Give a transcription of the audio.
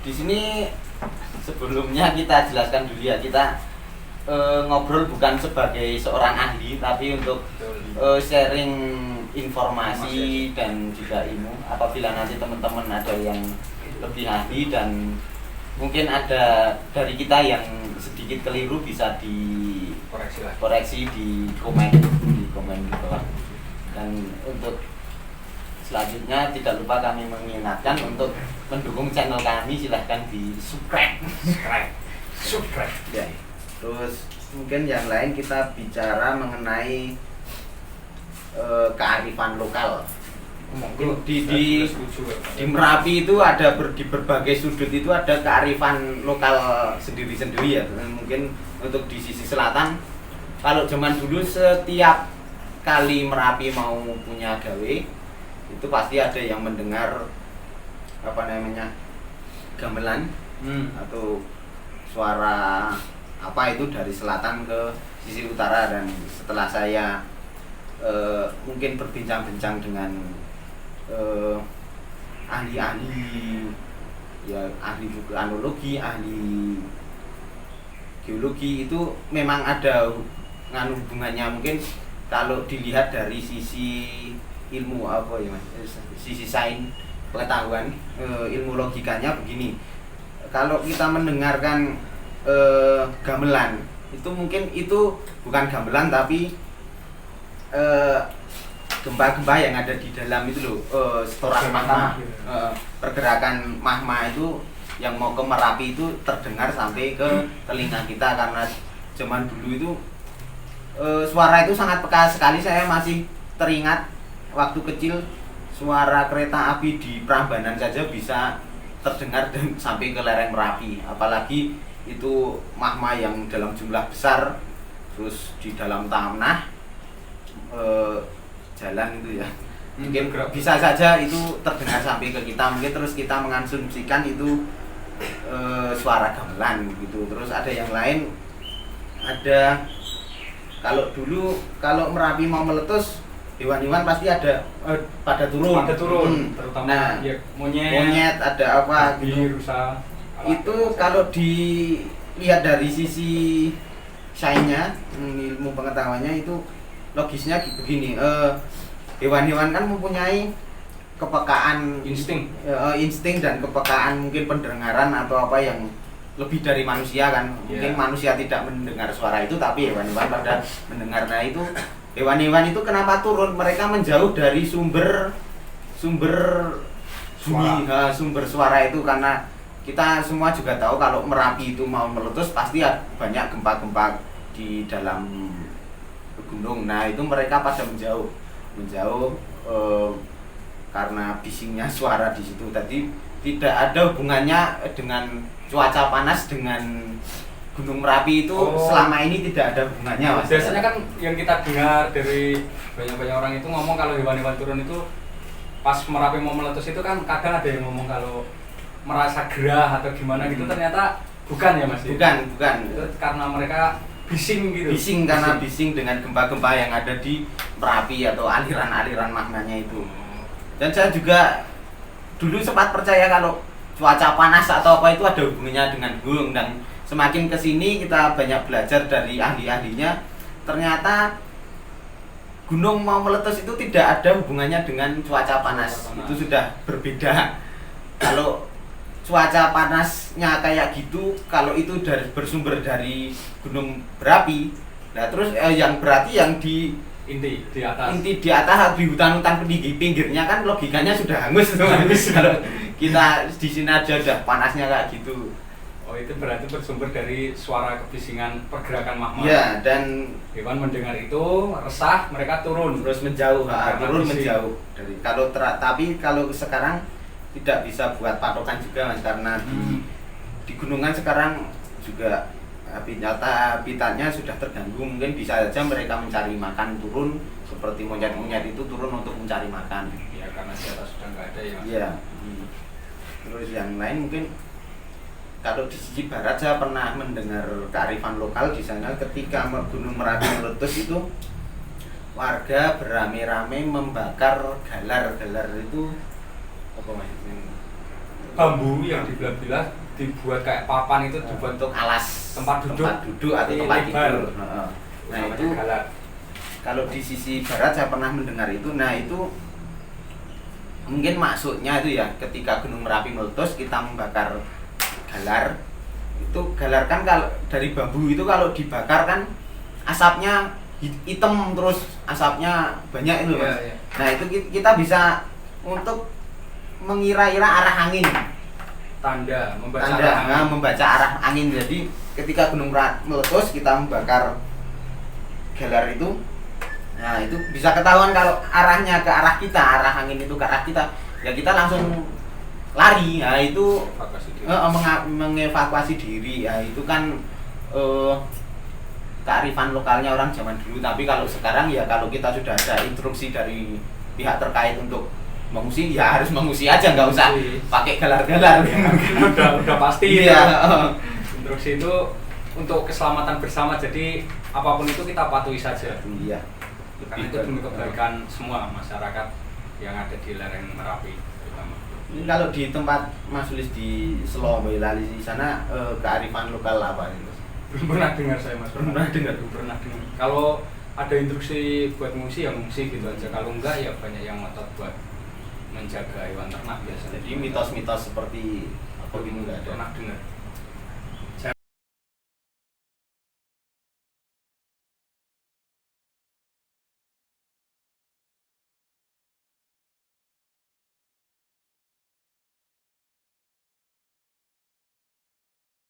di sini sebelumnya kita jelaskan dulu ya, kita ngobrol bukan sebagai seorang ahli, tapi untuk sharing informasi dan juga ilmu. Apabila nanti teman-teman ada yang lebih ahli dan mungkin ada dari kita yang sedikit keliru, bisa dikoreksi di komen di bawah. Dan untuk selanjutnya tidak lupa kami mengingatkan untuk mendukung channel kami, silahkan di subscribe. Ya. Terus mungkin yang lain kita bicara mengenai kearifan lokal. Di Merapi itu ada di berbagai sudut itu ada kearifan lokal sendiri-sendiri ya. Mungkin untuk di sisi selatan, kalau zaman dulu setiap kali Merapi mau punya gawe itu pasti ada yang mendengar gamelan atau suara itu dari selatan ke sisi utara. Dan setelah saya mungkin berbincang-bincang dengan ahli-ahli ya, ahli vulkanologi, ahli geologi, itu memang ada hubungannya. Mungkin kalau dilihat dari sisi ilmu sisi sains pengetahuan, ilmu logikanya begini. Kalau kita mendengarkan gamelan itu mungkin itu bukan gamelan tapi gempa-gempa yang ada di dalam itu loh, setoran magma, pergerakan magma itu yang mau ke Merapi itu terdengar sampai ke telinga kita. Karena zaman dulu itu suara itu sangat peka sekali. Saya masih teringat waktu kecil suara kereta api di Prambanan saja bisa terdengar dan sampai ke lereng Merapi, apalagi itu magma yang dalam jumlah besar terus di dalam tanah jalan itu ya. Mungkin bisa saja itu terdengar sampai ke kita, mungkin terus kita mengasumsikan itu suara gamelan gitu. Terus ada yang lain, ada kalau dulu kalau Merapi mau meletus, hewan-hewan pasti ada pada turun. Terutama nah, ya, monyet ada apa gitu. Rusa. Itu kalau dilihat dari sisi sainsnya, ilmu pengetahuannya, itu logisnya begini. Hewan-hewan kan mempunyai kepekaan insting dan kepekaan mungkin pendengaran atau apa yang lebih dari manusia kan. Mungkin manusia tidak mendengar suara itu, tapi hewan-hewan pada mendengar. Nah itu hewan-hewan itu kenapa turun? Mereka menjauh dari sumber suara itu, karena kita semua juga tahu kalau Merapi itu mau meletus pasti banyak gempa-gempa di dalam gunung. Nah itu mereka pada menjauh karena bisingnya suara di situ. Tadi tidak ada hubungannya dengan cuaca panas dengan Gunung Merapi itu. Selama ini tidak ada hubungannya, Mas. Biasanya kan yang kita dengar dari banyak orang itu ngomong kalau hewan-hewan turun itu pas Merapi mau meletus itu kan kadang ada yang ngomong kalau merasa gerah atau gimana gitu. Ternyata bukan ya Mas? Bukan. Itu karena mereka bising gitu. Karena bising dengan gempa-gempa yang ada di Merapi atau aliran-aliran magmanya itu. Dan saya juga dulu sempat percaya kalau cuaca panas atau apa itu ada hubungannya dengan gunung, dan semakin kesini kita banyak belajar dari ahli-ahlinya. Ternyata gunung mau meletus itu tidak ada hubungannya dengan cuaca panas. Itu sudah berbeda. Kalau cuaca panasnya kayak gitu, kalau itu bersumber dari gunung berapi, nah terus yang berarti yang di inti di atas di hutan-hutan peninggi pinggirnya kan logikanya sudah hangus. Kalau kita di sini aja udah panasnya kayak gitu. Itu berarti bersumber dari suara kebisingan pergerakan magma. Ya, dan hewan mendengar itu resah, mereka turun terus menjauh menjauh dari. Tapi kalau sekarang tidak bisa buat patokan juga Mas, karena di gunungan sekarang juga habitatnya sudah terganggu. Mungkin bisa saja mereka mencari makan turun, seperti monyet-monyet itu turun untuk mencari makan. Ya karena di atas sudah nggak ada ya Mas. Iya. Terus yang lain mungkin kalau di sisi barat saya pernah mendengar kearifan lokal di sana ketika Gunung Merapi meletus itu warga beramai-ramai membakar galar itu apa Mas? bambu yang dibelah-belah dibuat kayak papan itu dibuat untuk alas tempat duduk atau tempat lebar. tidur. Nah itu galar. kalau di sisi barat saya pernah mendengar itu. Nah itu mungkin maksudnya itu ya, ketika Gunung Merapi meletus kita membakar galar. Itu galar kan kalau dari bambu itu kalau dibakar kan asapnya hitam terus asapnya banyak itu Mas. Iya. Nah itu kita bisa untuk mengira-ira arah angin. Membaca arah angin. Jadi ketika gunung meletus kita membakar galar itu, nah itu bisa ketahuan kalau arahnya ke arah kita, arah angin itu ke arah kita, ya kita langsung lari. Nah itu mengevakuasi diri. Ya itu kan kearifan lokalnya orang zaman dulu. Tapi kalau sekarang ya kalau kita sudah ada instruksi dari pihak terkait untuk mengungsi, ya harus mengungsi aja, nggak usah pakai galar-galar. udah pasti iya. Instruksi itu untuk keselamatan bersama, jadi apapun itu kita patuhi saja. Iya. Karena itu demi kebaikan semua masyarakat yang ada di lereng Merapi terutama. Ini kalau di tempat Mas Sulis di Selo Boyolali di sana kearifan lokal apa itu? Belum pernah dengar saya Mas. Belum pernah dengar. Kalau ada instruksi buat ngungsi ya ngungsi gitu aja. Kalau enggak ya banyak yang ngotot buat menjaga hewan ternak biasanya. Jadi mitos-mitos seperti apa ini enggak ada. Pernah dengar.